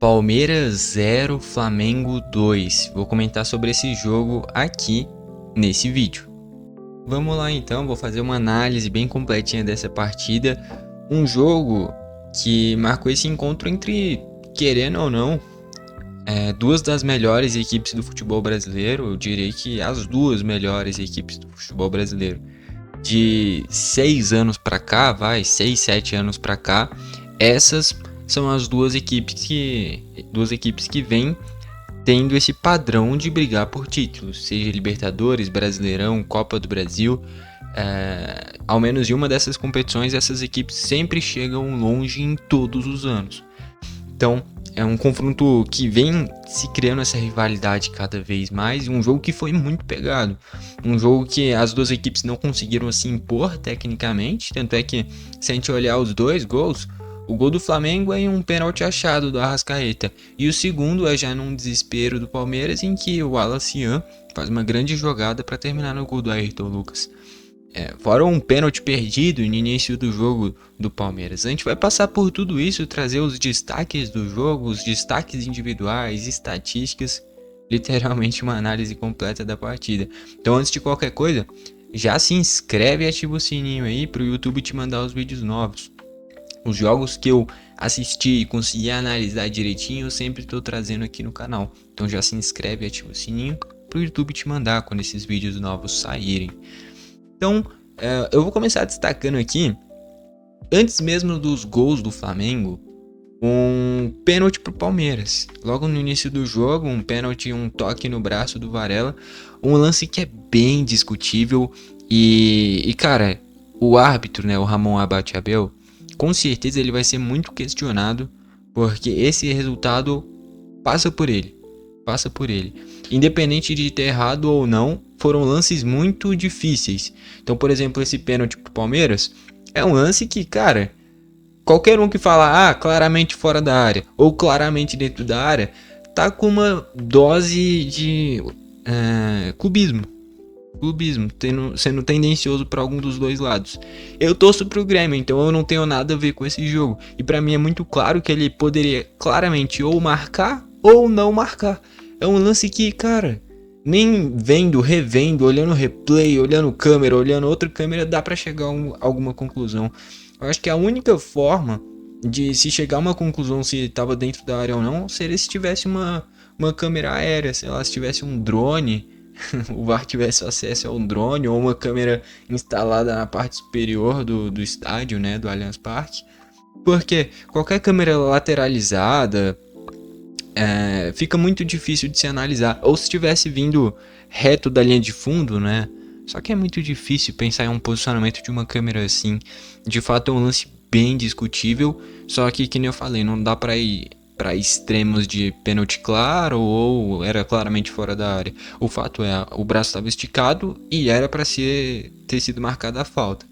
Palmeiras 0, Flamengo 2. Vou comentar sobre esse jogo aqui nesse vídeo. Vamos lá então, vou fazer uma análise bem completinha dessa partida. Um jogo que marcou esse encontro entre, querendo ou não, duas das melhores equipes do futebol brasileiro. Eu diria que as duas melhores equipes do futebol brasileiro. De 6 anos pra cá, 6, 7 anos pra cá, essas são as duas equipes que vêm tendo esse padrão de brigar por títulos, seja Libertadores, Brasileirão, Copa do Brasil. Ao menos em uma dessas competições, essas equipes sempre chegam longe em todos os anos. Então, é um confronto que vem se criando essa rivalidade cada vez mais, um jogo que foi muito pegado, um jogo que as duas equipes não conseguiram se impor tecnicamente, tanto é que, se a gente olhar os dois gols, o gol do Flamengo é em um pênalti achado do Arrascaeta, e o segundo é já num desespero do Palmeiras, em que o Wallace faz uma grande jogada para terminar no gol do Ayrton Lucas. Fora um pênalti perdido no início do jogo do Palmeiras. A gente vai passar por tudo isso, trazer os destaques do jogo, os destaques individuais, estatísticas, literalmente uma análise completa da partida. Então, antes de qualquer coisa, já se inscreve e ativa o sininho aí para o YouTube te mandar os vídeos novos. Os jogos que eu assisti e consegui analisar direitinho, eu sempre estou trazendo aqui no canal. Então já se inscreve e ativa o sininho para o YouTube te mandar quando esses vídeos novos saírem. Então, eu vou começar destacando aqui, antes mesmo dos gols do Flamengo, um pênalti pro Palmeiras. Logo no início do jogo, um pênalti, um toque no braço do Varela. Um lance que é bem discutível. E cara, o árbitro, né, o Ramon Abate Abel, com certeza ele vai ser muito questionado, porque esse resultado passa por ele. Independente de ter errado ou não, foram lances muito difíceis. Então, por exemplo, esse pênalti pro Palmeiras é um lance que, cara, qualquer um que fala, claramente fora da área ou claramente dentro da área, tá com uma dose de clubismo, sendo tendencioso para algum dos dois lados. Eu torço pro Grêmio, então eu não tenho nada a ver com esse jogo. E para mim é muito claro que ele poderia claramente ou marcar ou não marcar. É um lance que, cara, nem vendo, revendo, olhando replay, olhando câmera, olhando outra câmera, dá pra chegar a alguma conclusão. Eu acho que a única forma de se chegar a uma conclusão se tava dentro da área ou não, seria se tivesse uma câmera aérea, sei lá, se tivesse um drone, o VAR tivesse acesso a um drone ou uma câmera instalada na parte superior do estádio, né, do Allianz Parque. Porque qualquer câmera lateralizada fica muito difícil de se analisar. Ou se tivesse vindo reto da linha de fundo, né? Só que é muito difícil pensar em um posicionamento de uma câmera assim. De fato é um lance bem discutível. Só que nem eu falei, não dá pra ir para extremos de pênalti claro ou era claramente fora da área. O fato é, o braço estava esticado e era para ter sido marcada a falta.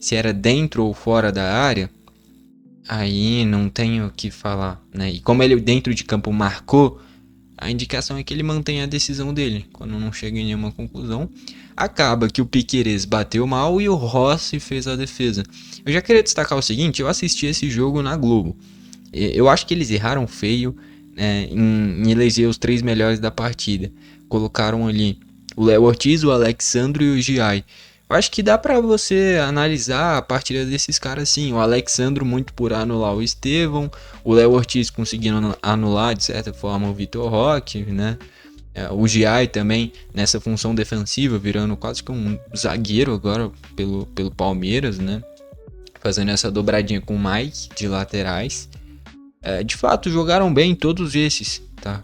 Se era dentro ou fora da área, aí não tenho o que falar, né? E como ele dentro de campo marcou, a indicação é que ele mantém a decisão dele. Quando não chega em nenhuma conclusão, acaba que o Piquerez bateu mal e o Rossi fez a defesa. Eu já queria destacar o seguinte, eu assisti esse jogo na Globo. Eu acho que eles erraram feio, em eleger os 3 melhores da partida. Colocaram ali o Léo Ortiz, o Alexandro e o Giai. Eu acho que dá pra você analisar a partida desses caras sim. O Alexandro muito por anular o Estevão, o Léo Ortiz conseguindo anular de certa forma o Vitor Roque, né? O Giai também nessa função defensiva, virando quase que um zagueiro agora pelo Palmeiras, né? Fazendo essa dobradinha com o Mike de laterais. De fato, jogaram bem todos esses, tá?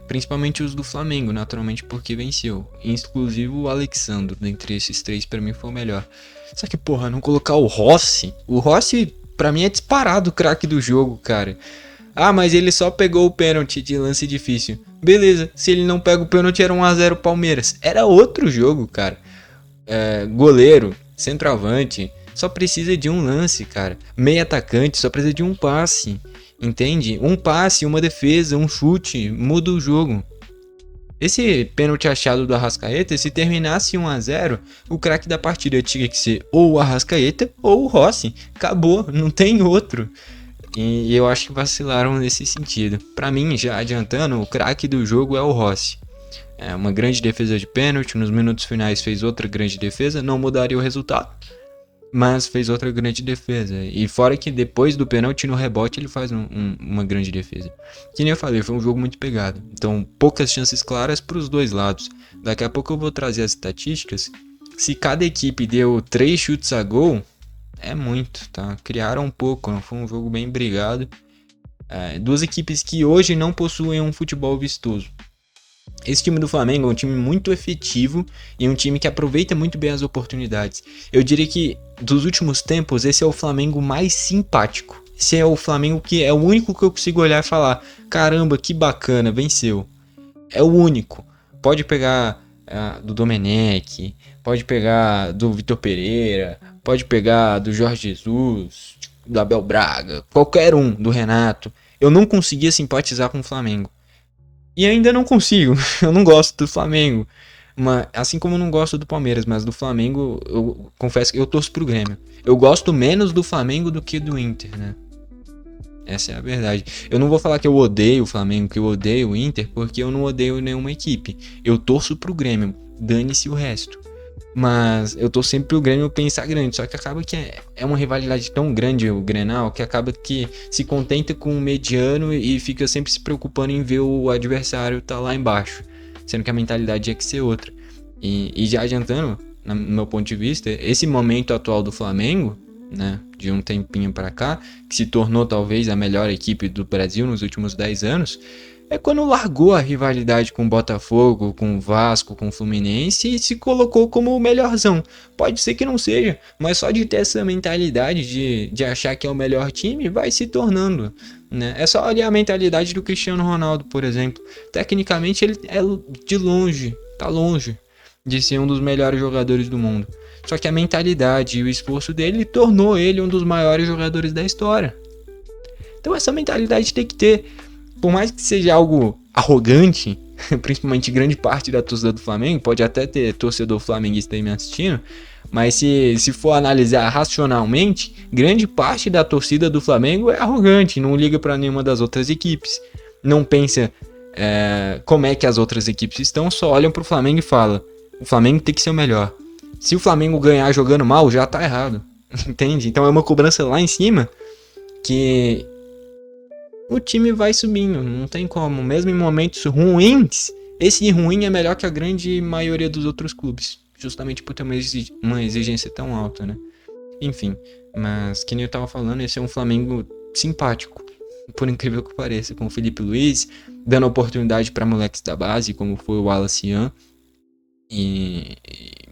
Principalmente os do Flamengo, naturalmente, porque venceu. Inclusive o Alexandro, dentre esses 3, pra mim foi o melhor. Só que, porra, não colocar o Rossi? O Rossi, pra mim, é disparado o craque do jogo, cara. Mas ele só pegou o pênalti de lance difícil. Beleza, se ele não pega o pênalti, era 1-0 Palmeiras. Era outro jogo, cara. Goleiro, centroavante, só precisa de um lance, cara. Meio atacante, só precisa de um passe. Entende? Um passe, uma defesa, um chute, muda o jogo. Esse pênalti achado do Arrascaeta, se terminasse 1-0, o craque da partida tinha que ser ou o Arrascaeta ou o Rossi. Acabou, não tem outro. E eu acho que vacilaram nesse sentido. Pra mim, já adiantando, o craque do jogo é o Rossi. É uma grande defesa de pênalti, nos minutos finais fez outra grande defesa, não mudaria o resultado, mas fez outra grande defesa. E fora que depois do pênalti, no rebote, ele faz uma grande defesa. Que nem eu falei, foi um jogo muito pegado. Então, poucas chances claras para os dois lados. Daqui a pouco eu vou trazer as estatísticas. Se cada equipe deu 3 chutes a gol, é muito, tá? Criaram um pouco, não foi um jogo bem brigado. Duas equipes que hoje não possuem um futebol vistoso. Esse time do Flamengo é um time muito efetivo e um time que aproveita muito bem as oportunidades. Eu diria que, dos últimos tempos, esse é o Flamengo mais simpático. Esse é o Flamengo que é o único que eu consigo olhar e falar: caramba, que bacana, venceu. É o único. Pode pegar do Domenech, pode pegar do Vitor Pereira, pode pegar do Jorge Jesus, do Abel Braga, qualquer um, do Renato. Eu não conseguia simpatizar com o Flamengo. E ainda não consigo, eu não gosto do Flamengo. Assim como eu não gosto do Palmeiras, mas do Flamengo, eu confesso que eu torço pro Grêmio. Eu gosto menos do Flamengo do que do Inter, né? Essa é a verdade. Eu não vou falar que eu odeio o Flamengo, que eu odeio o Inter, porque eu não odeio nenhuma equipe. Eu torço pro Grêmio, dane-se o resto. Mas eu tô sempre pro Grêmio pensar grande, só que acaba que é uma rivalidade tão grande o Grenal, que acaba que se contenta com o mediano e fica sempre se preocupando em ver o adversário tá lá embaixo, sendo que a mentalidade tinha que ser outra. E já adiantando, no meu ponto de vista, esse momento atual do Flamengo, né, de um tempinho pra cá, que se tornou talvez a melhor equipe do Brasil nos últimos 10 anos, é quando largou a rivalidade com o Botafogo, com o Vasco, com o Fluminense e se colocou como o melhorzão. Pode ser que não seja, mas só de ter essa mentalidade de achar que é o melhor time, vai se tornando, né? É só olhar a mentalidade do Cristiano Ronaldo, por exemplo. Tecnicamente ele é de longe, tá longe de ser um dos melhores jogadores do mundo. Só que a mentalidade e o esforço dele tornou ele um dos maiores jogadores da história. Então essa mentalidade tem que ter. Por mais que seja algo arrogante, principalmente grande parte da torcida do Flamengo, pode até ter torcedor flamenguista aí me assistindo, mas se for analisar racionalmente, grande parte da torcida do Flamengo é arrogante, não liga para nenhuma das outras equipes, não pensa como é que as outras equipes estão, só olham pro Flamengo e falam: o Flamengo tem que ser o melhor. Se o Flamengo ganhar jogando mal, já tá errado, entende? Então é uma cobrança lá em cima que o time vai subindo, não tem como. Mesmo em momentos ruins, esse ruim é melhor que a grande maioria dos outros clubes. Justamente por ter uma exigência tão alta, né? Enfim, mas que nem eu tava falando, esse é um Flamengo simpático, por incrível que pareça, com o Felipe Luiz, dando oportunidade para moleques da base, como foi o Wallace Ian.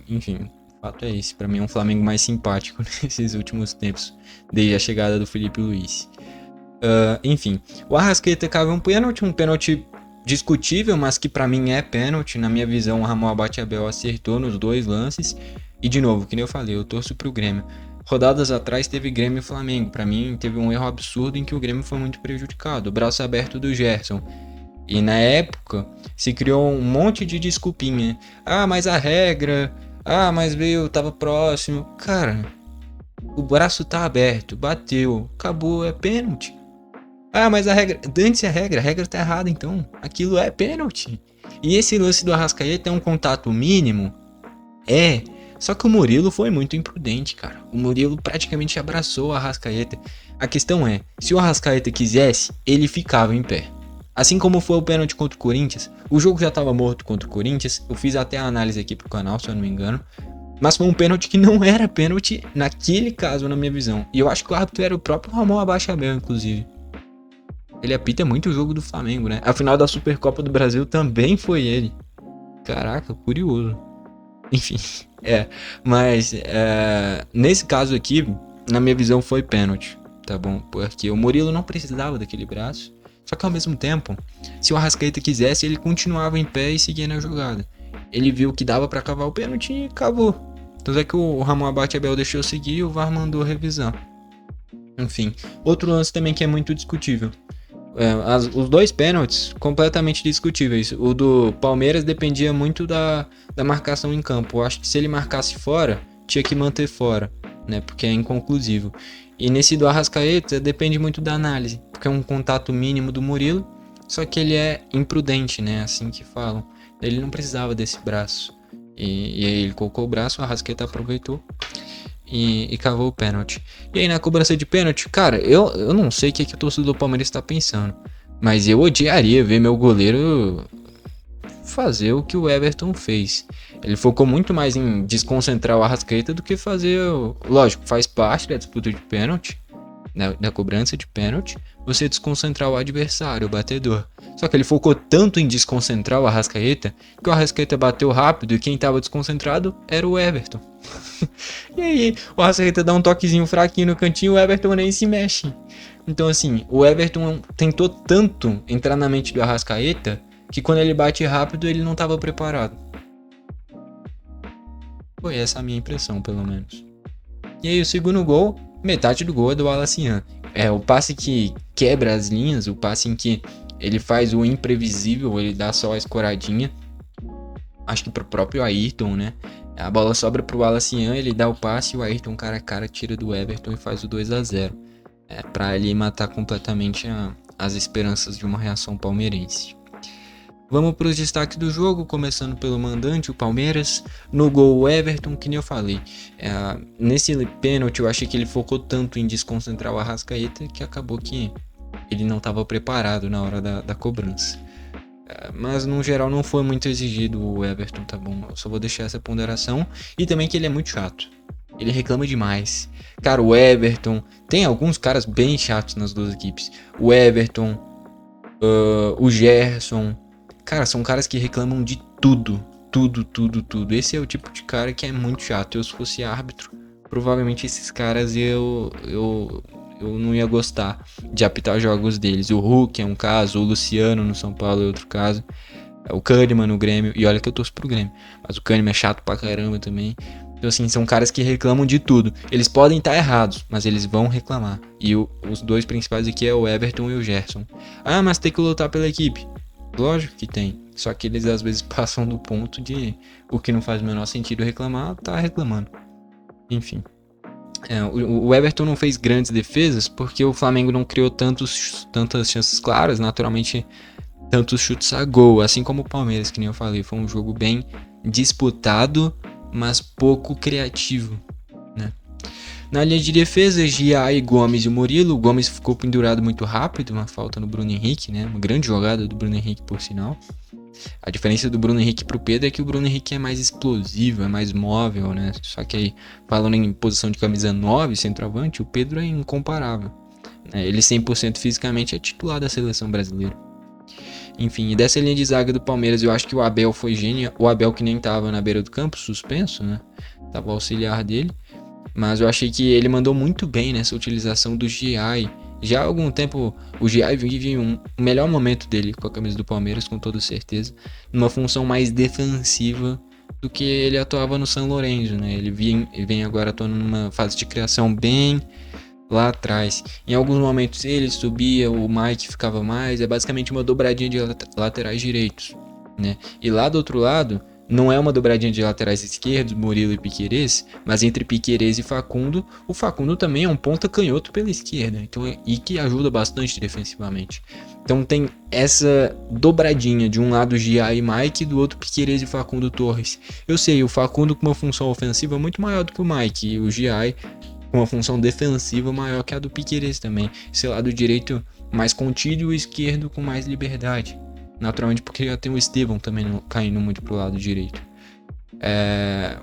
Enfim, o fato é esse. Pra mim é um Flamengo mais simpático nesses últimos tempos, desde a chegada do Felipe Luiz. Enfim, o Arrascaeta cava um pênalti discutível, mas que pra mim é pênalti. Na minha visão, o Ramon Abate-Abel acertou nos dois lances. E de novo, que nem eu falei, eu torço pro Grêmio. Rodadas atrás teve Grêmio e Flamengo. Pra mim, teve um erro absurdo em que o Grêmio foi muito prejudicado. O braço aberto do Gerson. E na época, se criou um monte de desculpinha. Ah, mas a regra... Ah, mas veio, tava próximo. Cara, o braço tá aberto, bateu, acabou, é pênalti. Ah, mas a regra... Dane-se a regra tá errada então. Aquilo é pênalti. E esse lance do Arrascaeta é um contato mínimo? É. Só que o Murilo foi muito imprudente, cara. O Murilo praticamente abraçou o Arrascaeta. A questão é, se o Arrascaeta quisesse, ele ficava em pé. Assim como foi o pênalti contra o Corinthians. O jogo já estava morto contra o Corinthians. Eu fiz até a análise aqui pro canal, se eu não me engano. Mas foi um pênalti que não era pênalti naquele caso, na minha visão. E eu acho que o árbitro era o próprio Ramon Abate-Abel, inclusive. Ele apita muito o jogo do Flamengo, né? A final da Supercopa do Brasil também foi ele. Caraca, curioso. Enfim, mas nesse caso aqui, na minha visão, foi pênalti, tá bom? Porque o Murilo não precisava daquele braço. Só que ao mesmo tempo, se o Arrascaeta quisesse, ele continuava em pé e seguia na jogada. Ele viu que dava pra cavar o pênalti e cavou. Então é que o Ramon Abate-Abel deixou seguir e o VAR mandou revisar. Enfim, outro lance também que é muito discutível. Os dois pênaltis completamente discutíveis. O do Palmeiras dependia muito da marcação em campo. Eu acho que se ele marcasse fora, tinha que manter fora. né? Porque é inconclusivo. E nesse do Arrascaeta depende muito da análise, porque é um contato mínimo do Murilo, só que ele é imprudente, né? Assim que falam. Ele não precisava desse braço. E aí ele colocou o braço, o Arrascaeta aproveitou e cavou o pênalti. E aí na cobrança de pênalti, cara, eu não sei o que o torcedor do Palmeiras está pensando, mas eu odiaria ver meu goleiro fazer o que o Everton fez. Ele focou muito mais em desconcentrar o Arrascaeta do que fazer. Lógico, faz parte da disputa de pênalti, da cobrança de pênalti, você desconcentrar o adversário, o batedor. Só que ele focou tanto em desconcentrar o Arrascaeta que o Arrascaeta bateu rápido e quem estava desconcentrado era o Everton. E aí, o Arrascaeta dá um toquezinho fraquinho no cantinho, o Everton nem se mexe. Então, assim, o Everton tentou tanto entrar na mente do Arrascaeta que quando ele bate rápido ele não estava preparado. Foi essa a minha impressão, pelo menos. E aí o segundo gol, metade do gol é do Wallace. É o passe que quebra as linhas, o passe em que ele faz o imprevisível, ele dá só a escoradinha. Acho que pro próprio Ayrton, né? A bola sobra pro Wallace, ele dá o passe e o Ayrton cara a cara tira do Everton e faz o 2-0. Pra ele matar completamente as esperanças de uma reação palmeirense. Vamos para os destaques do jogo, começando pelo mandante, o Palmeiras. No gol, o Everton, que nem eu falei. Nesse pênalti, eu achei que ele focou tanto em desconcentrar o Arrascaeta que acabou que ele não estava preparado na hora da cobrança. Mas, no geral, não foi muito exigido o Everton, tá bom? Eu só vou deixar essa ponderação. E também que ele é muito chato. Ele reclama demais. Cara, o Everton... Tem alguns caras bem chatos nas duas equipes. O Everton, o Gerson... Cara, são caras que reclamam de tudo. Tudo. Esse é o tipo de cara que é muito chato. Eu, se fosse árbitro, provavelmente esses caras eu não ia gostar de apitar jogos deles. O Hulk é um caso, o Luciano no São Paulo é outro caso. O Kahneman no Grêmio. E olha que eu torço pro Grêmio. Mas o Kahneman é chato pra caramba também. Então, assim, são caras que reclamam de tudo. Eles podem estar errados, mas eles vão reclamar. E os dois principais aqui é o Everton e o Gerson. Ah, mas tem que lutar pela equipe. Lógico que tem, só que eles às vezes passam do ponto de o que não faz o menor sentido reclamar, tá reclamando. Enfim. O Everton não fez grandes defesas porque o Flamengo não criou tantas chances claras, naturalmente tantos chutes a gol, assim como o Palmeiras, que nem eu falei. Foi um jogo bem disputado, mas pouco criativo, né? Na linha de defesa, Gia, Gomes e Murilo. O Gomes ficou pendurado muito rápido, uma falta no Bruno Henrique, né? Uma grande jogada do Bruno Henrique, por sinal. A diferença do Bruno Henrique pro Pedro é que o Bruno Henrique é mais explosivo, é mais móvel, né? Só que aí, falando em posição de camisa 9, centroavante, o Pedro é incomparável. Ele 100% fisicamente é titular da seleção brasileira. Enfim, e dessa linha de zaga do Palmeiras, eu acho que o Abel foi gênio. O Abel que nem tava na beira do campo, suspenso, né? Tava o auxiliar dele. Mas eu achei que ele mandou muito bem nessa utilização do Giai. Já há algum tempo o Giai vive um melhor momento dele com a camisa do Palmeiras, com toda certeza. Numa função mais defensiva do que ele atuava no São Lourenço, né? Ele vem agora atuando numa fase de criação bem lá atrás. Em alguns momentos ele subia, o Mike ficava mais. É basicamente uma dobradinha de laterais direitos, né? E lá do outro lado... Não é uma dobradinha de laterais esquerdos, Murilo e Piquerez, mas entre Piquerez e Facundo, o Facundo também é um ponta canhoto pela esquerda, então, e que ajuda bastante defensivamente. Então tem essa dobradinha, de um lado Gia e Mike, do outro Piquerez e Facundo Torres. Eu sei, o Facundo com uma função ofensiva muito maior do que o Mike, e o Gia com uma função defensiva maior que a do Piquerez também. Esse lado direito mais contido e o esquerdo com mais liberdade. Naturalmente porque já tem o Estevão também caindo muito pro lado direito.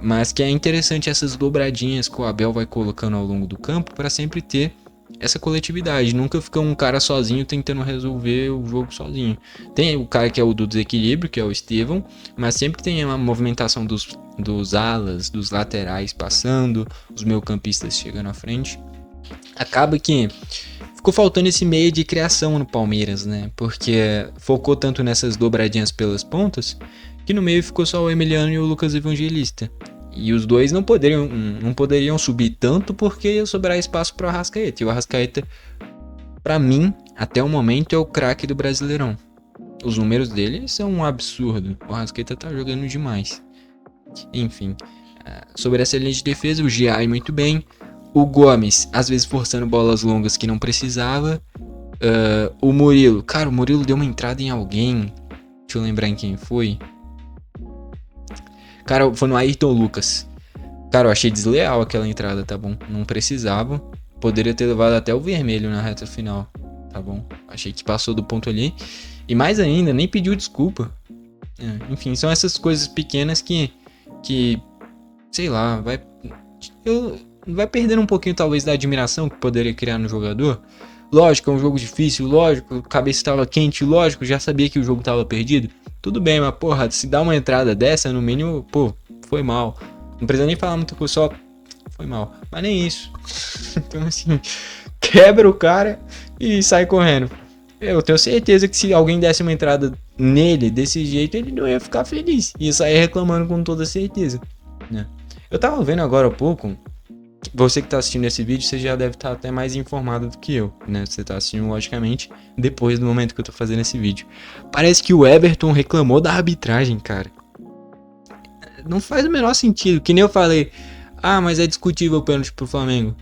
Mas que é interessante essas dobradinhas que o Abel vai colocando ao longo do campo para sempre ter essa coletividade. Nunca fica um cara sozinho tentando resolver o jogo sozinho. Tem o cara que é o do desequilíbrio, que é o Estevão, mas sempre tem a movimentação dos alas, dos laterais passando, os meio-campistas chegando à frente. Acaba que ficou faltando esse meio de criação no Palmeiras, né? Porque focou tanto nessas dobradinhas pelas pontas que no meio ficou só o Emiliano e o Lucas Evangelista. E os dois não poderiam subir tanto porque ia sobrar espaço para o Arrascaeta. E o Arrascaeta, para mim, até o momento, é o craque do Brasileirão. Os números dele são um absurdo. O Arrascaeta tá jogando demais. Enfim, sobre essa linha de defesa, o Giai muito bem. O Gomes, às vezes forçando bolas longas que não precisava. O Murilo. Cara, o Murilo deu uma entrada em alguém. Deixa eu lembrar em quem foi. Cara, foi no Ayrton Lucas. Cara, eu achei desleal aquela entrada, tá bom? Não precisava. Poderia ter levado até o vermelho na reta final, tá bom? Achei que passou do ponto ali. E mais ainda, nem pediu desculpa. Enfim, são essas coisas pequenas que sei lá, vai perdendo um pouquinho talvez da admiração que poderia criar no jogador. Lógico, é um jogo difícil, lógico, a cabeça estava quente, lógico, já sabia que o jogo estava perdido. Tudo bem, mas porra, se dá uma entrada dessa, no mínimo, pô, foi mal. Não precisa nem falar muita coisa, só foi mal. Mas nem isso. Então assim, quebra o cara e sai correndo. Eu tenho certeza que se alguém desse uma entrada nele desse jeito, ele não ia ficar feliz. Ia sair reclamando com toda certeza, né? Eu tava vendo agora há pouco. Você que tá assistindo esse vídeo, você já deve estar até mais informado do que eu, né? Você tá assistindo, logicamente, depois do momento que eu tô fazendo esse vídeo. Parece que o Everton reclamou da arbitragem, cara. Não faz o menor sentido. Que nem eu falei, mas é discutível o pênalti pro Flamengo.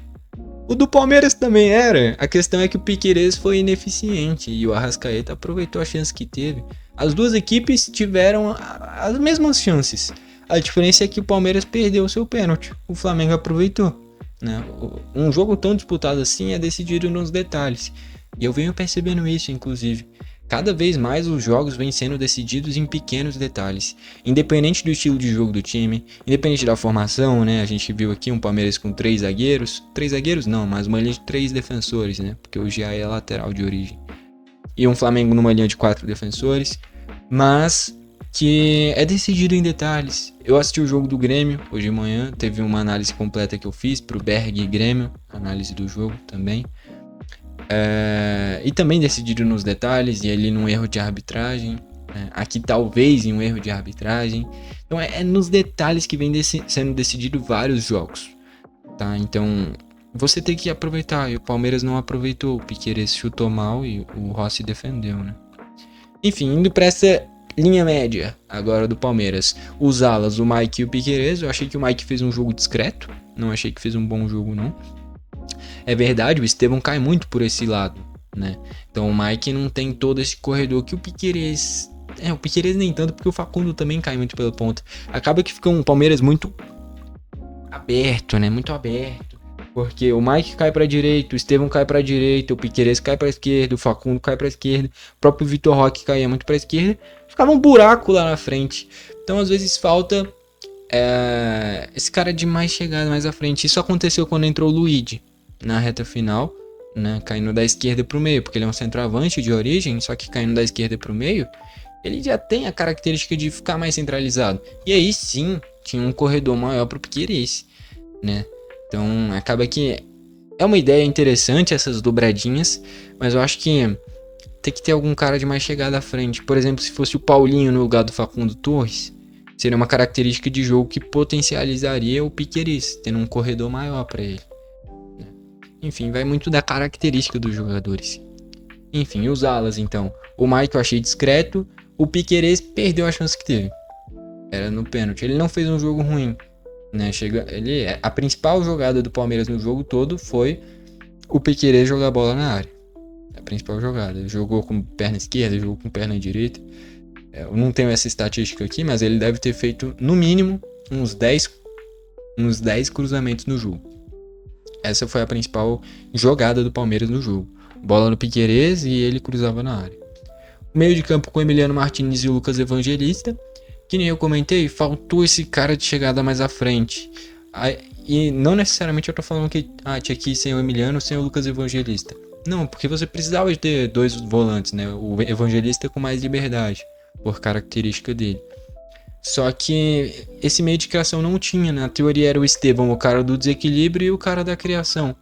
O do Palmeiras também era. A questão é que o Piquerez foi ineficiente e o Arrascaeta aproveitou a chance que teve. As duas equipes tiveram as mesmas chances. A diferença é que o Palmeiras perdeu o seu pênalti. O Flamengo aproveitou, né? Um jogo tão disputado assim é decidido nos detalhes. E eu venho percebendo isso, inclusive. Cada vez mais os jogos vêm sendo decididos em pequenos detalhes. Independente do estilo de jogo do time, independente da formação, né? A gente viu aqui um Palmeiras com 3 zagueiros. 3 zagueiros não, mas uma linha de 3 defensores, né? Porque o GA é lateral de origem. E um Flamengo numa linha de 4 defensores. Mas que é decidido em detalhes. Eu assisti o jogo do Grêmio hoje de manhã. Teve uma análise completa que eu fiz pro Berg e Grêmio. Análise do jogo também. E também decidido nos detalhes e ali num erro de arbitragem, né? Aqui talvez em um erro de arbitragem. Então é nos detalhes que vem sendo decidido vários jogos, tá? Então você tem que aproveitar, e o Palmeiras não aproveitou, o Piquerez chutou mal e o Rossi defendeu, né? Enfim, indo para essa linha média agora do Palmeiras, os alas, o Mike e o Piquerez. Eu achei que o Mike fez um jogo discreto, não achei que fez um bom jogo não. É verdade, o Estevão cai muito por esse lado, né? Então o Mike não tem todo esse corredor que o Piquerez... o Piquerez nem tanto, porque o Facundo também cai muito pela ponta. Acaba que fica um Palmeiras muito aberto, né? Muito aberto. Porque o Mike cai pra direita, o Estevão cai pra direita, o Piquerez cai pra esquerda, o Facundo cai pra esquerda, o próprio Vitor Roque caía muito pra esquerda. Ficava um buraco lá na frente. Então às vezes falta esse cara de mais chegada mais à frente. Isso aconteceu quando entrou o Luigi na reta final, né, caindo da esquerda pro meio, porque ele é um centroavante de origem, só que caindo da esquerda pro meio, ele já tem a característica de ficar mais centralizado. E aí sim, tinha um corredor maior pro Piquerez, né? Então, acaba que é uma ideia interessante essas dobradinhas, mas eu acho que tem que ter algum cara de mais chegada à frente. Por exemplo, se fosse o Paulinho no lugar do Facundo Torres, seria uma característica de jogo que potencializaria o Piquerez, tendo um corredor maior para ele. Enfim, vai muito da característica dos jogadores. Enfim, os alas então. O Mike eu achei discreto. O Piquerez perdeu a chance que teve. Era no pênalti. Ele não fez um jogo ruim, né? A principal jogada do Palmeiras no jogo todo foi o Piquerez jogar a bola na área. A principal jogada. Ele jogou com perna esquerda, jogou com perna direita. Eu não tenho essa estatística aqui, mas ele deve ter feito no mínimo uns 10 cruzamentos no jogo. Essa foi a principal jogada do Palmeiras no jogo. Bola no Piquerez e ele cruzava na área. Meio de campo com Emiliano Martinez e o Lucas Evangelista. Que nem eu comentei, faltou esse cara de chegada mais à frente. E não necessariamente eu tô falando que tinha que ir sem o Emiliano ou sem o Lucas Evangelista. Não, porque você precisava de ter 2 volantes, né? O Evangelista com mais liberdade, por característica dele. Só que esse meio de criação não tinha, né? Na teoria era o Estevão, o cara do desequilíbrio, e o cara da criação.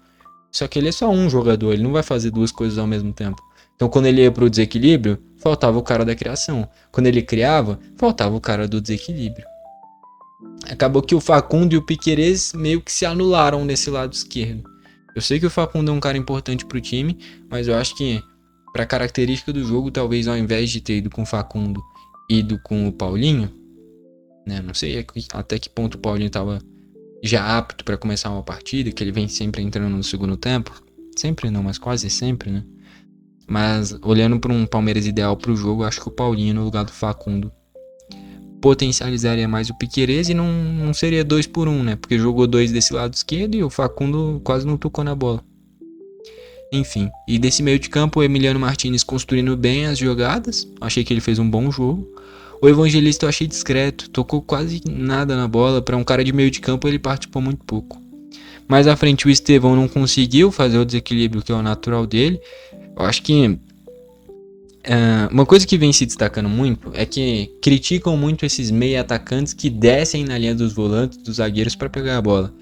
Só que ele é só um jogador, ele não vai fazer 2 coisas ao mesmo tempo. Então quando ele ia pro desequilíbrio, faltava o cara da criação. Quando ele criava, faltava o cara do desequilíbrio. Acabou que o Facundo e o Piquerez meio que se anularam nesse lado esquerdo. Eu sei que o Facundo é um cara importante pro time, mas eu acho que pra característica do jogo, talvez ao invés de ter ido com o Facundo, ido com o Paulinho, né? Não sei até que ponto o Paulinho tava já apto para começar uma partida, que ele vem sempre entrando no segundo tempo. Sempre não, mas quase sempre, né? Mas olhando para um Palmeiras ideal para o jogo, acho que o Paulinho no lugar do Facundo potencializaria mais o Piquerez e não seria 2 por 1, né? Porque jogou 2 desse lado esquerdo e o Facundo quase não tocou na bola. Enfim, e desse meio de campo o Emiliano Martinez construindo bem as jogadas, achei que ele fez um bom jogo. O Evangelista eu achei discreto, tocou quase nada na bola, para um cara de meio de campo ele participou muito pouco. Mais à frente o Estevão não conseguiu fazer o desequilíbrio que é o natural dele. Eu acho que uma coisa que vem se destacando muito é que criticam muito esses meia atacantes que descem na linha dos volantes, dos zagueiros para pegar a bola.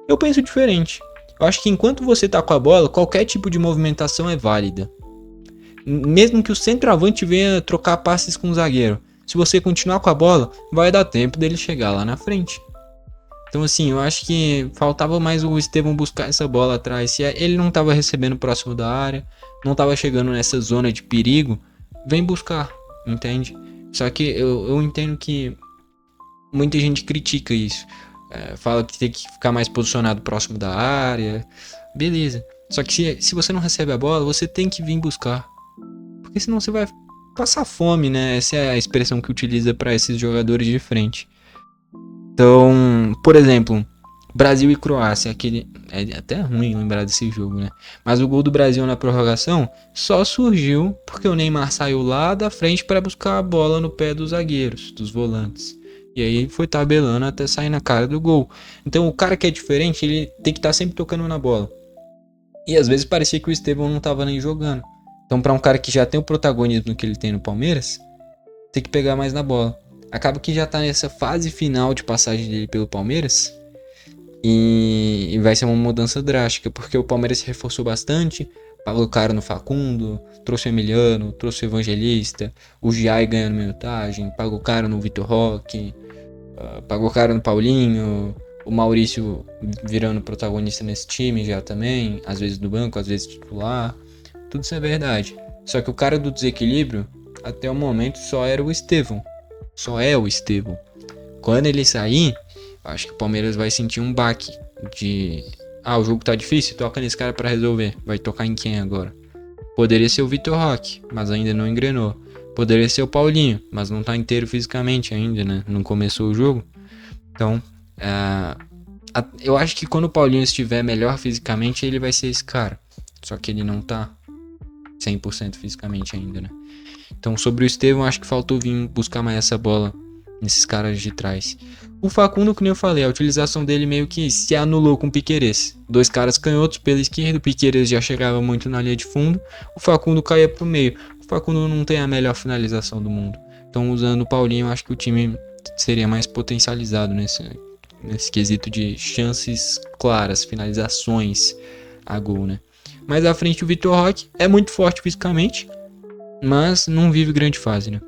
Eu penso diferente. Eu acho que enquanto você tá com a bola, qualquer tipo de movimentação é válida. Mesmo que o centroavante venha trocar passes com o zagueiro, se você continuar com a bola, vai dar tempo dele chegar lá na frente. Então assim, eu acho que faltava mais o Estevão buscar essa bola atrás. Se ele não estava recebendo próximo da área, não estava chegando nessa zona de perigo, vem buscar, entende? Só que eu entendo que muita gente critica isso. Fala que tem que ficar mais posicionado próximo da área. Beleza. Só que se você não recebe a bola, você tem que vir buscar. Porque senão você vai passar fome, né? Essa é a expressão que utiliza para esses jogadores de frente. Então, por exemplo, Brasil e Croácia, aquele é até ruim lembrar desse jogo, né? Mas o gol do Brasil na prorrogação só surgiu porque o Neymar saiu lá da frente para buscar a bola no pé dos zagueiros, dos volantes. E aí foi tabelando até sair na cara do gol. Então o cara que é diferente, ele tem que estar sempre tocando na bola. E às vezes parecia que o Estevão não estava nem jogando. Então para um cara que já tem o protagonismo que ele tem no Palmeiras, tem que pegar mais na bola. Acaba que já tá nessa fase final de passagem dele pelo Palmeiras. E vai ser uma mudança drástica, porque o Palmeiras se reforçou bastante, pagou caro no Facundo, trouxe o Emiliano, trouxe o Evangelista, o Giai ganhando minutagem, pagou caro no Vitor Roque, pagou caro no Paulinho, o Maurício virando protagonista nesse time já também, às vezes do banco, às vezes titular, tudo isso é verdade. Só que o cara do desequilíbrio, até o momento, só era o Estevão. Só é o Estevão. Quando ele sair, acho que o Palmeiras vai sentir um baque de... o jogo tá difícil, toca nesse cara pra resolver. Vai tocar em quem agora? Poderia ser o Vitor Roque, mas ainda não engrenou. Poderia ser o Paulinho, mas não tá inteiro fisicamente ainda, né? Não começou o jogo. Então, eu acho que quando o Paulinho estiver melhor fisicamente, ele vai ser esse cara. Só que ele não tá 100% fisicamente ainda, né? Então, sobre o Estevão, acho que faltou vir buscar mais essa bola nesses caras de trás. O Facundo, que nem eu falei, a utilização dele meio que se anulou com o Piquerez. 2 caras canhotos pela esquerda, o Piquerez já chegava muito na linha de fundo, o Facundo caía pro meio. O Facundo não tem a melhor finalização do mundo. Então, usando o Paulinho, acho que o time seria mais potencializado nesse quesito de chances claras, finalizações a gol, né? Mais à frente, o Vitor Roque é muito forte fisicamente, mas não vive grande fase, né?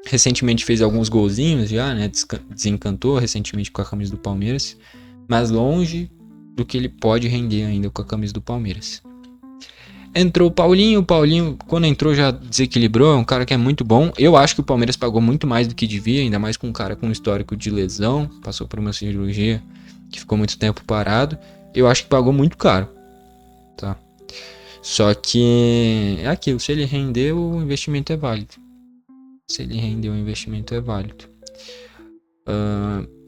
Recentemente fez alguns golzinhos já, né? Desencantou recentemente com a camisa do Palmeiras, mas longe do que ele pode render ainda com a camisa do Palmeiras. Entrou o Paulinho quando entrou já desequilibrou, é um cara que é muito bom. Eu acho que o Palmeiras pagou muito mais do que devia, ainda mais com um cara com um histórico de lesão, passou por uma cirurgia que ficou muito tempo parado. Eu acho que pagou muito caro, tá? Só que é aquilo, se ele render, o investimento é válido.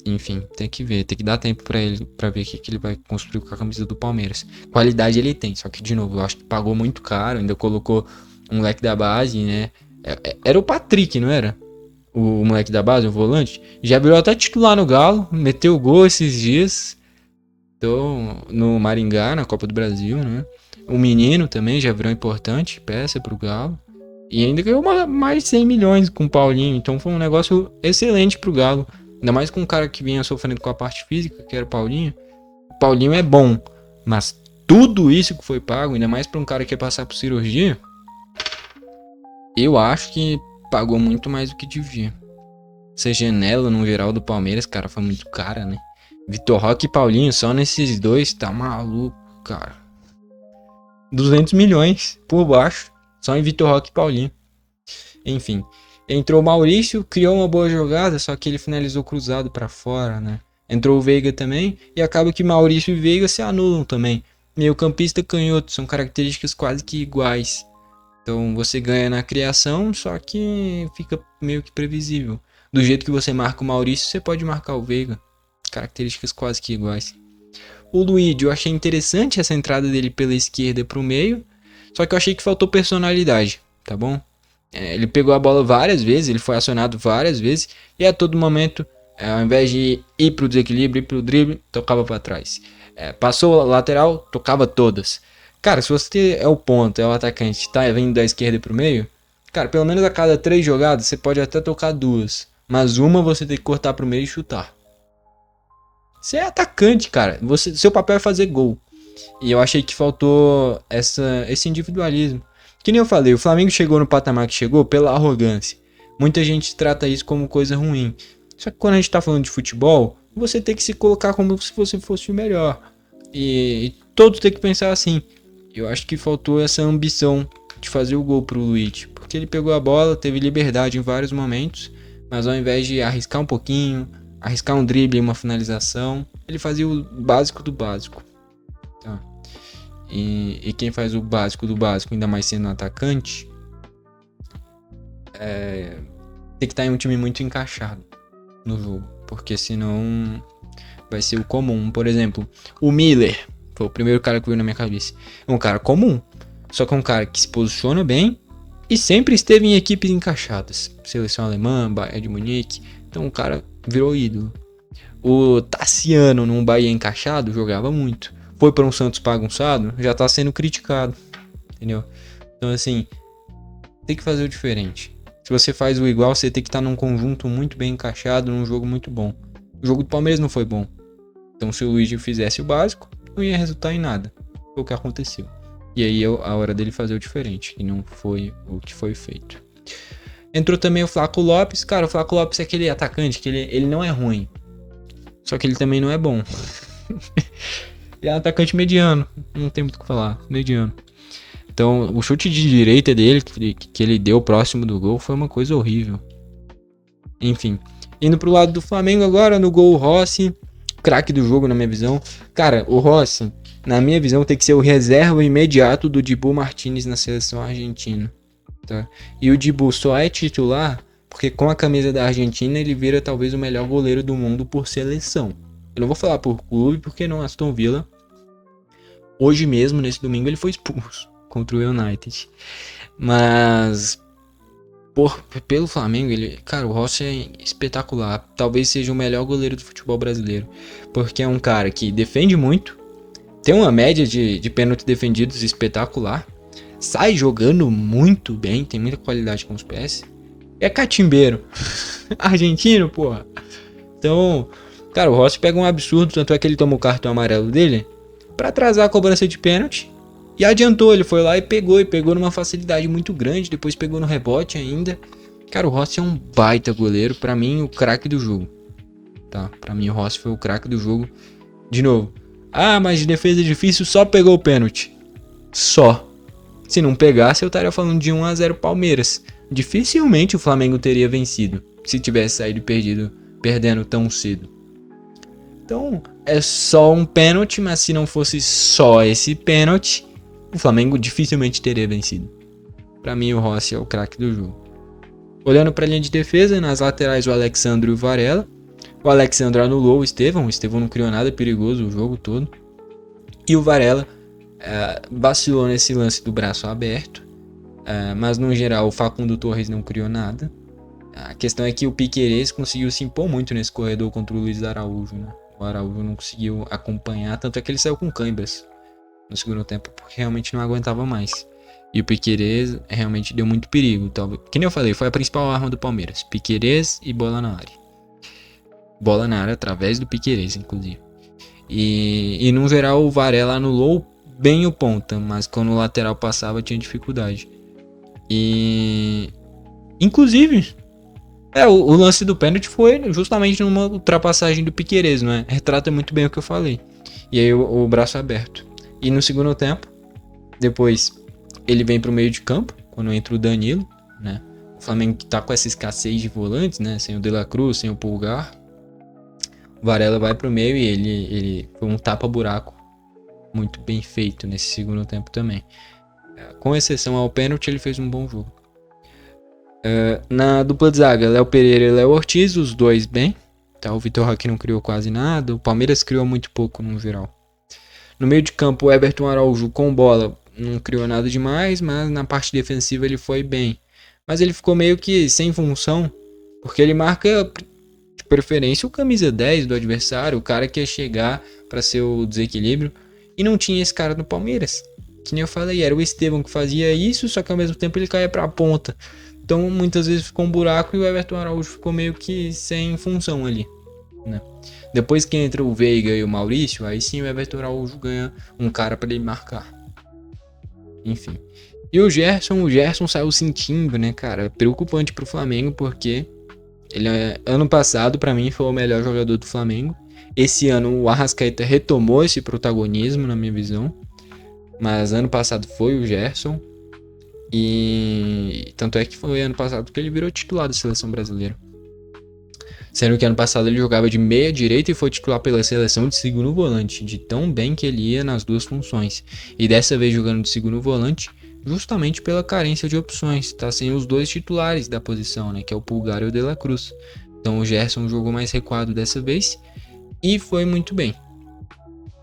Enfim, tem que ver, tem que dar tempo pra ele, pra ver o que ele vai construir com a camisa do Palmeiras. Qualidade ele tem, só que de novo, eu acho que pagou muito caro, ainda colocou um moleque da base, né? Era o Patrick, não era? O moleque da base, o volante. Já virou até titular no Galo, meteu gol esses dias. Então, no Maringá, na Copa do Brasil, né? O menino também já virou importante, peça pro Galo. E ainda ganhou mais de 100 milhões com o Paulinho. Então foi um negócio excelente pro Galo. Ainda mais com um cara que vinha sofrendo com a parte física, que era o Paulinho. O Paulinho é bom, mas tudo isso que foi pago, ainda mais pra um cara que ia passar por cirurgia, eu acho que pagou muito mais do que devia. Essa janela no geral do Palmeiras, cara, foi muito cara, né? Vitor Roque e Paulinho, só nesses dois, tá maluco, cara. 200 milhões por baixo, só em Vitor Roque e Paulinho. Enfim, entrou o Maurício, criou uma boa jogada, só que ele finalizou cruzado pra fora, né? Entrou o Veiga também, e acaba que Maurício e Veiga se anulam também. Meio-campista canhoto, são características quase que iguais. Então você ganha na criação, só que fica meio que previsível. Do jeito que você marca o Maurício, você pode marcar o Veiga. Características quase que iguais. O Luigi, eu achei interessante essa entrada dele pela esquerda para o meio, só que eu achei que faltou personalidade, tá bom? Ele pegou a bola várias vezes, ele foi acionado várias vezes, e a todo momento, ao invés de ir pro desequilíbrio, ir pro drible, tocava para trás. Passou a lateral, tocava todas. Cara, se você é o ponta, é o atacante, tá vindo da esquerda pro meio, cara, pelo menos a cada 3 jogadas, você pode até tocar 2, mas uma você tem que cortar pro meio e chutar. Você é atacante, cara. Seu papel é fazer gol. E eu achei que faltou esse individualismo. Que nem eu falei, o Flamengo chegou no patamar que chegou pela arrogância. Muita gente trata isso como coisa ruim. Só que quando a gente tá falando de futebol, você tem que se colocar como se você fosse o melhor. E todos tem que pensar assim. Eu acho que faltou essa ambição de fazer o gol pro Luiz. Porque ele pegou a bola, teve liberdade em vários momentos. Mas ao invés de arriscar um pouquinho, arriscar um drible e uma finalização, ele fazia o básico do básico. Tá? E quem faz o básico do básico, ainda mais sendo um atacante, tem que estar em um time muito encaixado no jogo, porque senão vai ser o comum. Por exemplo, o Miller foi o primeiro cara que veio na minha cabeça. É um cara comum, só que é um cara que se posiciona bem e sempre esteve em equipes encaixadas. Seleção alemã, Bayern de Munique. Então o cara virou ídolo. O Tassiano num Bahia encaixado jogava muito. Foi para um Santos bagunçado, já tá sendo criticado. Entendeu? Então assim, tem que fazer o diferente. Se você faz o igual, você tem que estar num conjunto muito bem encaixado, num jogo muito bom. O jogo do Palmeiras não foi bom. Então se o Luigi fizesse o básico, não ia resultar em nada. Foi o que aconteceu. E aí a hora dele fazer o diferente. E não foi o que foi feito. Entrou também o Flaco Lopes. Cara, o Flaco Lopes é aquele atacante que ele não é ruim. Só que ele também não é bom. Ele é um atacante mediano. Não tem muito o que falar. Mediano. Então, o chute de direita dele, que ele deu próximo do gol, foi uma coisa horrível. Enfim. Indo pro lado do Flamengo agora, no gol o Rossi. Craque do jogo, na minha visão. Cara, o Rossi, na minha visão, tem que ser o reserva imediato do Dibu Martínez na seleção argentina. Tá? E o Dibu só é titular porque com a camisa da Argentina ele vira talvez o melhor goleiro do mundo por seleção. Eu não vou falar por clube porque não Aston Villa. Hoje mesmo, nesse domingo, ele foi expulso contra o United. Mas pelo Flamengo, cara, o Rossi é espetacular. Talvez seja o melhor goleiro do futebol brasileiro. Porque é um cara que defende muito, tem uma média de pênaltis defendidos espetacular, sai jogando muito bem, tem muita qualidade com os pés. É catimbeiro. Argentino, porra. Então, cara, o Rossi pega um absurdo, tanto é que ele toma o cartão amarelo dele pra atrasar a cobrança de pênalti. E adiantou, ele foi lá e pegou numa facilidade muito grande, depois pegou no rebote ainda. Cara, o Rossi é um baita goleiro, pra mim o craque do jogo. Tá, pra mim o Rossi foi o craque do jogo. De novo. Ah, mas de defesa difícil só pegou o pênalti. Só. Se não pegasse, eu estaria falando de 1-0 Palmeiras. Dificilmente o Flamengo teria vencido se tivesse saído perdendo tão cedo. Então, é só um pênalti, mas se não fosse só esse pênalti, o Flamengo dificilmente teria vencido. Pra mim, o Rossi é o craque do jogo. Olhando pra linha de defesa, nas laterais o Alexandre e o Varela. O Alexandre anulou o Estevão não criou nada perigoso o jogo todo. E o Varela vacilou nesse lance do braço aberto. Mas no geral o Facundo Torres não criou nada. A questão é que o Piquerez conseguiu se impor muito nesse corredor contra o Luiz Araújo, né? O Araújo não conseguiu acompanhar, tanto é que ele saiu com câimbras no segundo tempo, porque realmente não aguentava mais. E o Piquerez realmente deu muito perigo. Talvez, que nem eu falei, foi a principal arma do Palmeiras. Piquerez e bola na área. Bola na área através do Piquerez, inclusive. E no geral o Varela anulou bem o ponta, mas quando o lateral passava tinha dificuldade. E inclusive o lance do pênalti foi justamente numa ultrapassagem do Piquerez, não é? Retrata muito bem o que eu falei. E aí o braço aberto. E no segundo tempo, depois ele vem pro meio de campo, quando entra o Danilo, né? O Flamengo que tá com essa escassez de volantes, né? Sem o De La Cruz, sem o Pulgar. O Varela vai pro meio e ele foi um tapa-buraco muito bem feito nesse segundo tempo também. Com exceção ao pênalti, ele fez um bom jogo. Na dupla de zaga, Léo Pereira e Léo Ortiz, os dois bem. Tá, o Vitor Roque não criou quase nada. O Palmeiras criou muito pouco no geral. No meio de campo, o Everton Araújo com bola não criou nada demais, mas na parte defensiva ele foi bem. Mas ele ficou meio que sem função, porque ele marca de preferência o camisa 10 do adversário, o cara que ia chegar para ser o desequilíbrio. E não tinha esse cara no Palmeiras. Que nem eu falei, era o Estevão que fazia isso, só que ao mesmo tempo ele caía para a ponta. Então muitas vezes ficou um buraco e o Everton Araújo ficou meio que sem função ali, né? Depois que entra o Veiga e o Maurício, aí sim o Everton Araújo ganha um cara para ele marcar. Enfim. E o Gerson saiu sentindo, né, cara? Preocupante pro Flamengo, porque ele ano passado para mim foi o melhor jogador do Flamengo. Esse ano o Arrascaeta retomou esse protagonismo na minha visão, mas ano passado foi o Gerson. E tanto é que foi ano passado que ele virou titular da seleção brasileira. Sendo que ano passado ele jogava de meia direita e foi titular pela seleção de segundo volante, de tão bem que ele ia nas duas funções. E dessa vez jogando de segundo volante, justamente pela carência de opções. Tá sem os dois titulares da posição, né, que é o Pulgar e o De La Cruz. Então o Gerson jogou mais recuado dessa vez e foi muito bem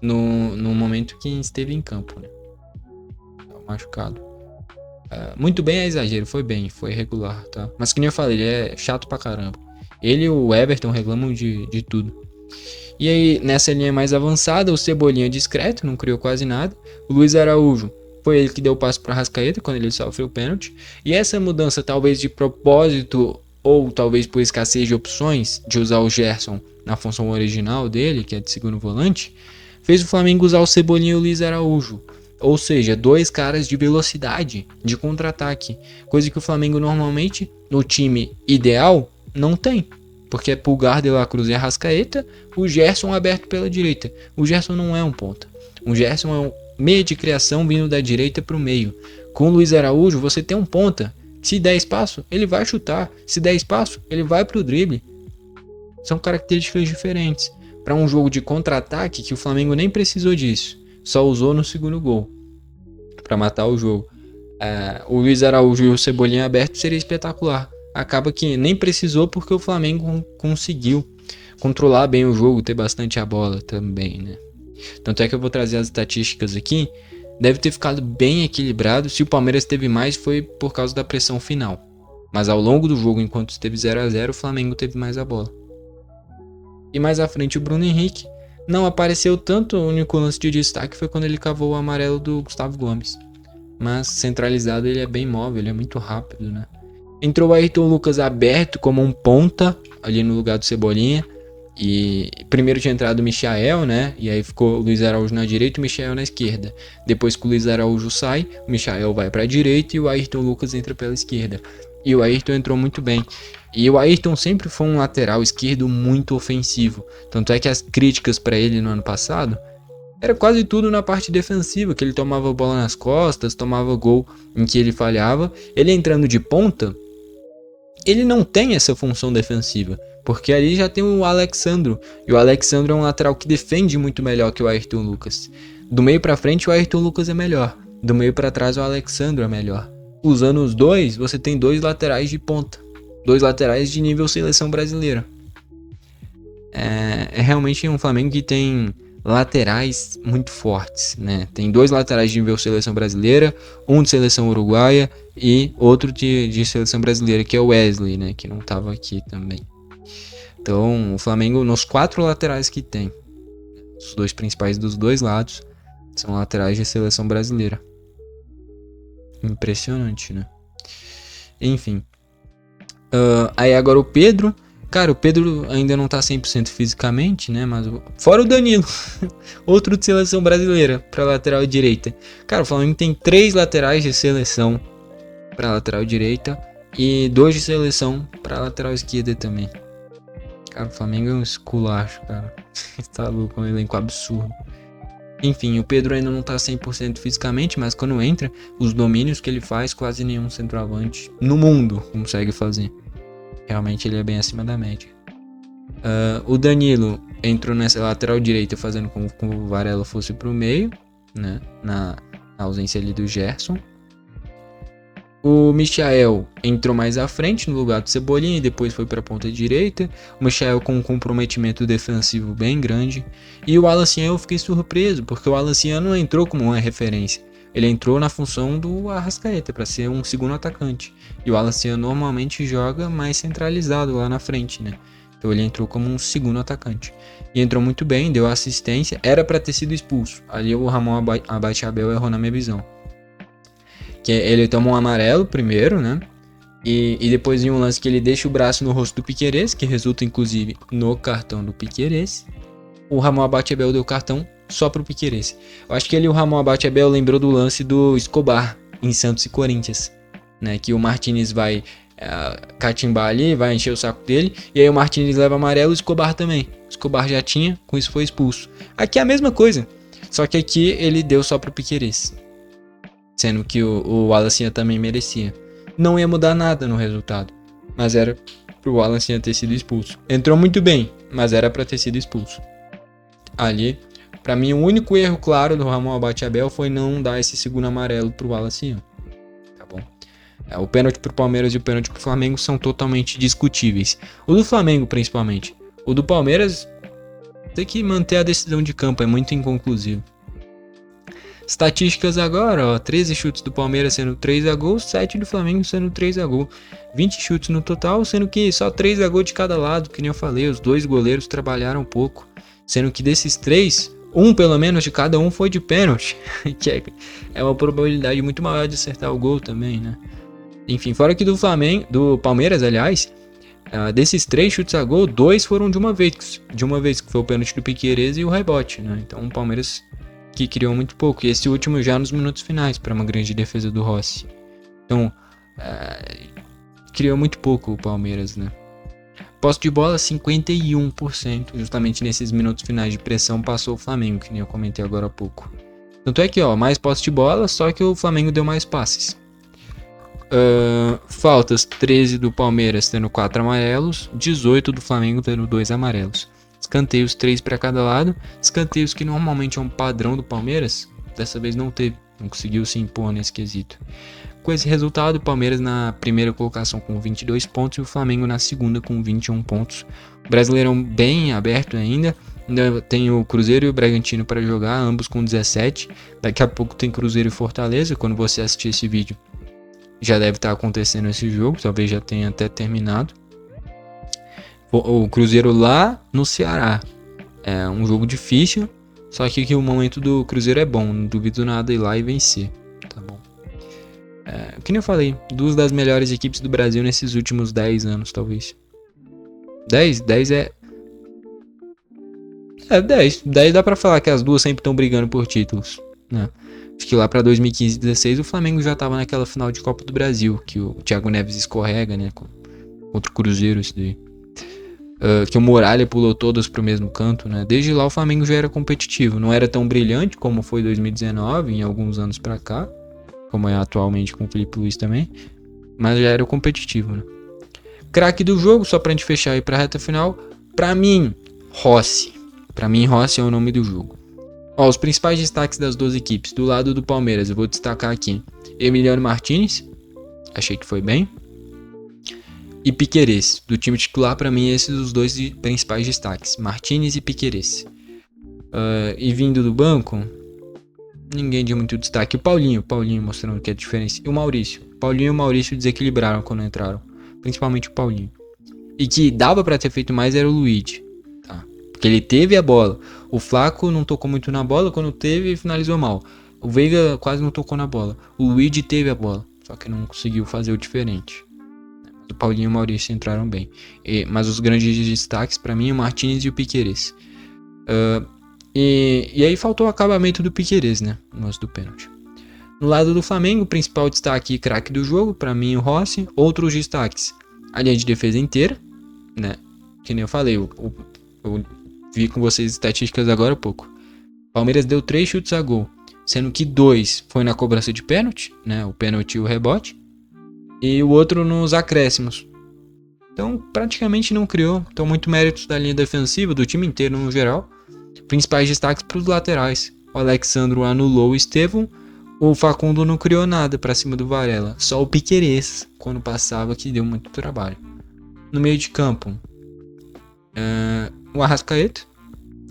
no momento que esteve em campo, né? Machucado. Muito bem é exagero, foi bem, foi regular, tá? Mas que nem eu falei, ele é chato pra caramba. Ele e o Everton reclamam de tudo. E aí, nessa linha mais avançada, o Cebolinha discreto, não criou quase nada. O Luiz Araújo, foi ele que deu o passo para Arrascaeta quando ele sofreu o pênalti. E essa mudança, talvez de propósito, ou talvez por escassez de opções, de usar o Gerson na função original dele, que é de segundo volante, fez o Flamengo usar o Cebolinha e o Luiz Araújo. Ou seja, dois caras de velocidade, de contra-ataque. Coisa que o Flamengo normalmente, no time ideal, não tem. Porque é Pulgar, De La Cruz e Arrascaeta, o Gerson aberto pela direita. O Gerson não é um ponta. O Gerson é um meia de criação vindo da direita para o meio. Com o Luiz Araújo, você tem um ponta. Se der espaço, ele vai chutar. Se der espaço, ele vai para o drible. São características diferentes. Para um jogo de contra-ataque, que o Flamengo nem precisou disso. Só usou no segundo gol para matar o jogo. O Luiz Araújo e o Cebolinha aberto seria espetacular. Acaba que nem precisou porque o Flamengo conseguiu controlar bem o jogo, ter bastante a bola também, né? Tanto é que eu vou trazer as estatísticas aqui. Deve ter ficado bem equilibrado. Se o Palmeiras teve mais foi por causa da pressão final. Mas ao longo do jogo, enquanto esteve 0-0, o Flamengo teve mais a bola. E mais à frente o Bruno Henrique não apareceu tanto. O único lance de destaque foi quando ele cavou o amarelo do Gustavo Gomes. Mas centralizado ele é bem móvel, ele é muito rápido, né? Entrou o Ayrton Lucas aberto como um ponta ali no lugar do Cebolinha. E primeiro tinha entrado o Michael, né? E aí ficou o Luiz Araújo na direita e o Michael na esquerda. Depois que o Luiz Araújo sai, o Michael vai para a direita e o Ayrton Lucas entra pela esquerda. E o Ayrton entrou muito bem. E o Ayrton sempre foi um lateral esquerdo muito ofensivo. Tanto é que as críticas para ele no ano passado era quase tudo na parte defensiva, que ele tomava bola nas costas, tomava gol em que ele falhava. Ele entrando de ponta, ele não tem essa função defensiva, porque ali já tem o Alexandro, e o Alexandro é um lateral que defende muito melhor que o Ayrton Lucas. Do meio para frente o Ayrton Lucas é melhor, do meio para trás o Alexandro é melhor. Usando os dois, você tem dois laterais de ponta, dois laterais de nível seleção brasileira. É realmente um Flamengo que tem laterais muito fortes, né? Tem dois laterais de nível seleção brasileira, um de seleção uruguaia e outro de seleção brasileira, que é o Wesley, né? Que não estava aqui também. Então, o Flamengo, nos 4 laterais que tem, os dois principais dos dois lados, são laterais de seleção brasileira. Impressionante, né? Enfim. Aí agora o Pedro. Cara, o Pedro ainda não tá 100% fisicamente, né? Mas fora o Danilo, outro de seleção brasileira pra lateral direita. Cara, o Flamengo tem 3 laterais de seleção pra lateral direita e 2 de seleção pra lateral esquerda também. Cara, o Flamengo é um esculacho, cara. Tá louco, um elenco absurdo. Enfim, o Pedro ainda não tá 100% fisicamente, mas quando entra, os domínios que ele faz, quase nenhum centroavante no mundo consegue fazer. Realmente ele é bem acima da média. O Danilo, entrou nessa lateral direita fazendo com que o Varela fosse pro meio, né? Na ausência ali do Gerson. O Michael entrou mais à frente no lugar do Cebolinha e depois foi para a ponta direita. O Michael com um comprometimento defensivo bem grande. E o Alan Cian eu fiquei surpreso, porque o Alan Cian não entrou como uma referência. Ele entrou na função do Arrascaeta, para ser um segundo atacante. E o Alan Cian normalmente joga mais centralizado lá na frente, né? Então ele entrou como um segundo atacante. E entrou muito bem, deu assistência. Era para ter sido expulso. Ali o Ramon Abate-Abel errou na minha visão. Que ele toma um amarelo primeiro, né? E depois em um lance que ele deixa o braço no rosto do Piquerez, que resulta inclusive no cartão do Piquerez. O Ramon Abate-Abel deu cartão só pro Piquerez. Eu acho que o Ramon Abate-Abel lembrou do lance do Escobar em Santos e Corinthians, né? Que o Martínez vai catimbar ali, vai encher o saco dele, e aí o Martínez leva amarelo, o Escobar também. O Escobar já tinha, com isso foi expulso. Aqui é a mesma coisa, só que aqui ele deu só pro Piquerez. Sendo que o Alan Cian também merecia. Não ia mudar nada no resultado, mas era pro Alan Cian ter sido expulso. Entrou muito bem, mas era para ter sido expulso. Ali, para mim, o único erro claro do Ramon Abate-Abel foi não dar esse segundo amarelo pro Alan Cian. Tá bom? O pênalti pro Palmeiras e o pênalti pro Flamengo são totalmente discutíveis. O do Flamengo, principalmente. O do Palmeiras tem que manter a decisão de campo, é muito inconclusivo. Estatísticas agora, ó, 13 chutes do Palmeiras sendo 3 a gol, 7 do Flamengo sendo 3 a gol. 20 chutes no total, sendo que só 3 a gol de cada lado, que nem eu falei, os dois goleiros trabalharam um pouco. Sendo que desses 3, um pelo menos de cada um foi de pênalti, que é uma probabilidade muito maior de acertar o gol também, né? Enfim, fora que do Palmeiras, aliás, desses 3 chutes a gol, 2 foram de uma vez, que foi o pênalti do Piquerez e o rebote, né? Então o Palmeiras que criou muito pouco, e esse último já nos minutos finais, para uma grande defesa do Rossi. Então, criou muito pouco o Palmeiras, né? Posse de bola 51%, justamente nesses minutos finais de pressão passou o Flamengo, que nem eu comentei agora há pouco. Tanto é que, ó, mais posse de bola, só que o Flamengo deu mais passes. Faltas 13 do Palmeiras tendo 4 amarelos, 18 do Flamengo tendo 2 amarelos. Escanteios 3 para cada lado. Escanteios que normalmente é um padrão do Palmeiras, dessa vez não teve, não conseguiu se impor nesse quesito. Com esse resultado, o Palmeiras na primeira colocação com 22 pontos e o Flamengo na segunda com 21 pontos. O Brasileirão bem aberto ainda tem o Cruzeiro e o Bragantino para jogar, ambos com 17. Daqui a pouco tem Cruzeiro e Fortaleza, quando você assistir esse vídeo já deve estar acontecendo esse jogo, talvez já tenha até terminado. O Cruzeiro lá no Ceará. É um jogo difícil, só que o momento do Cruzeiro é bom. Não duvido nada ir lá e vencer. Tá bom. Que nem eu falei, 2 das melhores equipes do Brasil nesses últimos 10 anos, talvez. 10 é... 10 dá pra falar que as duas sempre estão brigando por títulos, né? Acho que lá pra 2015 e 2016 o Flamengo já tava naquela final de Copa do Brasil, que o Thiago Neves escorrega, né? Contra o Cruzeiro, isso daí. Que o Muralha pulou todas pro mesmo canto, né? Desde lá o Flamengo já era competitivo. Não era tão brilhante como foi 2019, em alguns anos pra cá, como é atualmente com o Felipe Luiz também, mas já era competitivo, né? Craque do jogo, só pra gente fechar aí pra reta final, pra mim, Rossi. Pra mim, Rossi é o nome do jogo. Ó, os principais destaques das duas equipes. Do lado do Palmeiras, eu vou destacar aqui Emiliano Martínez, achei que foi bem. E Piquerez, do time titular, pra mim, esses os dois principais destaques. Martínez e Piquerez. E vindo do banco, ninguém de muito destaque. O Paulinho mostrando que é a diferença. E o Maurício. Paulinho e o Maurício desequilibraram quando entraram. Principalmente o Paulinho. E que dava pra ter feito mais era o Luigi. Tá? Porque ele teve a bola. O Flaco não tocou muito na bola. Quando teve, finalizou mal. O Veiga quase não tocou na bola. O Luigi teve a bola. Só que não conseguiu fazer o diferente. O Paulinho e o Maurício entraram bem. Mas os grandes destaques pra mim, o Martínez e o Piquerez. E aí faltou o acabamento do Piquerez, né? No lance do pênalti. No lado do Flamengo, o principal destaque e craque do jogo, pra mim, o Rossi. Outros destaques, a linha de defesa inteira, né? Que nem eu falei, eu vi com vocês estatísticas agora há pouco. Palmeiras deu 3 chutes a gol, sendo que 2 foi na cobrança de pênalti, né? O pênalti e o rebote. E o outro nos acréscimos. Então, praticamente não criou. Então, muito mérito da linha defensiva, do time inteiro no geral. Principais destaques para os laterais. O Alexandro anulou o Estevão. O Facundo não criou nada para cima do Varela. Só o Piquerez, quando passava, que deu muito trabalho. No meio de campo, o Arrascaeta,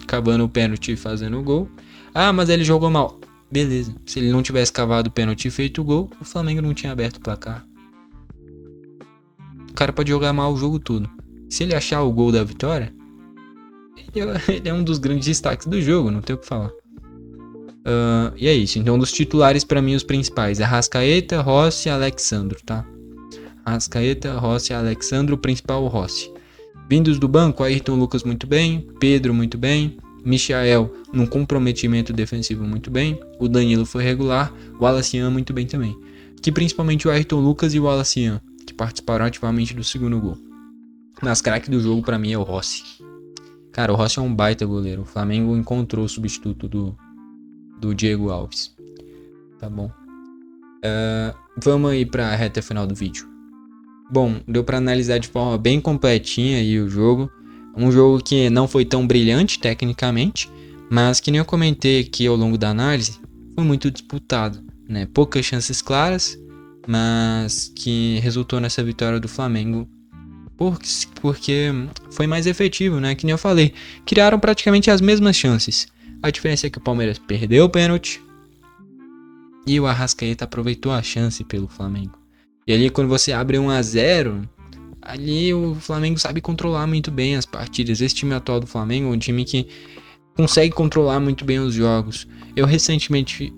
cavando o pênalti e fazendo o gol. Ah, mas ele jogou mal. Beleza. Se ele não tivesse cavado o pênalti e feito o gol, o Flamengo não tinha aberto o placar. O cara pode jogar mal o jogo todo. Se ele achar o gol da vitória, ele é um dos grandes destaques do jogo, não tem o que falar. E é isso. Então, dos titulares, pra mim, os principais: Arrascaeta, Rossi e Alexandro, tá? Arrascaeta, Rossi e Alexandro, o principal, o Rossi. Vindos do banco, Ayrton Lucas muito bem, Pedro muito bem, Michael num comprometimento defensivo muito bem, o Danilo foi regular, o Wallace muito bem também. Que principalmente o Ayrton Lucas e o Wallace, que participaram ativamente do segundo gol. Mas craque do jogo pra mim é o Rossi. Cara, o Rossi é um baita goleiro. O Flamengo encontrou o substituto do Diego Alves. Tá bom. Vamos aí pra reta final do vídeo. Bom, deu pra analisar de forma bem completinha aí o jogo. Um jogo que não foi tão brilhante tecnicamente, mas que nem eu comentei aqui ao longo da análise, foi muito disputado, né? Poucas chances claras, mas que resultou nessa vitória do Flamengo porque foi mais efetivo, né? Que nem eu falei, criaram praticamente as mesmas chances. A diferença é que o Palmeiras perdeu o pênalti e o Arrascaeta aproveitou a chance pelo Flamengo. E ali quando você abre 1-0, ali o Flamengo sabe controlar muito bem as partidas. Esse time atual do Flamengo é um time que consegue controlar muito bem os jogos. Eu recentemente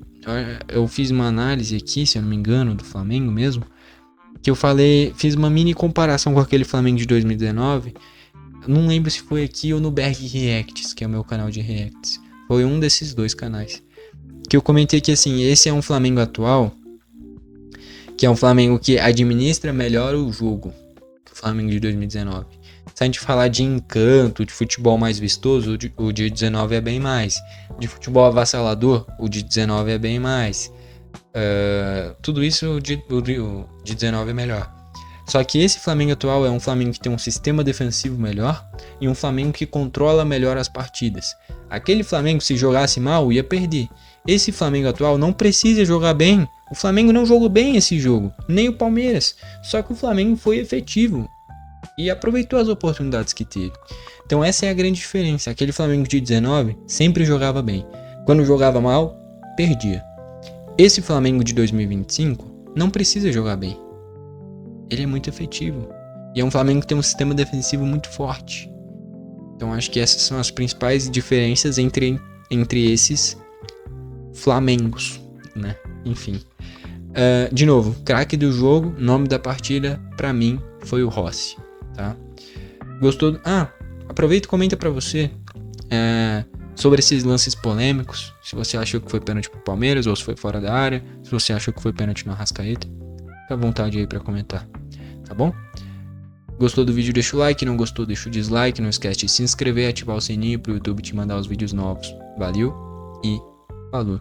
fiz uma análise aqui, se eu não me engano, do Flamengo mesmo, que eu fiz uma mini comparação com aquele Flamengo de 2019. Não lembro se foi aqui ou no Berg Reacts, que é o meu canal de reacts. Foi um desses dois canais. Que eu comentei que assim, esse é um Flamengo atual, que é um Flamengo que administra melhor o jogo que o Flamengo de 2019. Se a gente falar de encanto, de futebol mais vistoso, o de 19 é bem mais. De futebol avassalador, o de 19 é bem mais. Tudo isso o de 19 é melhor. Só que esse Flamengo atual é um Flamengo que tem um sistema defensivo melhor e um Flamengo que controla melhor as partidas. Aquele Flamengo, se jogasse mal, ia perder. Esse Flamengo atual não precisa jogar bem. O Flamengo não jogou bem esse jogo, nem o Palmeiras. Só que o Flamengo foi efetivo e aproveitou as oportunidades que teve. Então essa é a grande diferença. Aquele Flamengo de 19 sempre jogava bem. Quando jogava mal, perdia. Esse Flamengo de 2025 não precisa jogar bem. Ele é muito efetivo. E é um Flamengo que tem um sistema defensivo muito forte. Então acho que essas são as principais diferenças entre esses Flamengos, né? Enfim. De novo, craque do jogo, nome da partida, pra mim, foi o Rossi, tá? Gostou? Aproveita e comenta pra você sobre esses lances polêmicos. Se você achou que foi pênalti pro Palmeiras ou se foi fora da área. Se você achou que foi pênalti no Arrascaeta. Fica à vontade aí pra comentar, tá bom? Gostou do vídeo, deixa o like. Não gostou, deixa o dislike. Não esquece de se inscrever e ativar o sininho pro YouTube te mandar os vídeos novos. Valeu e falou!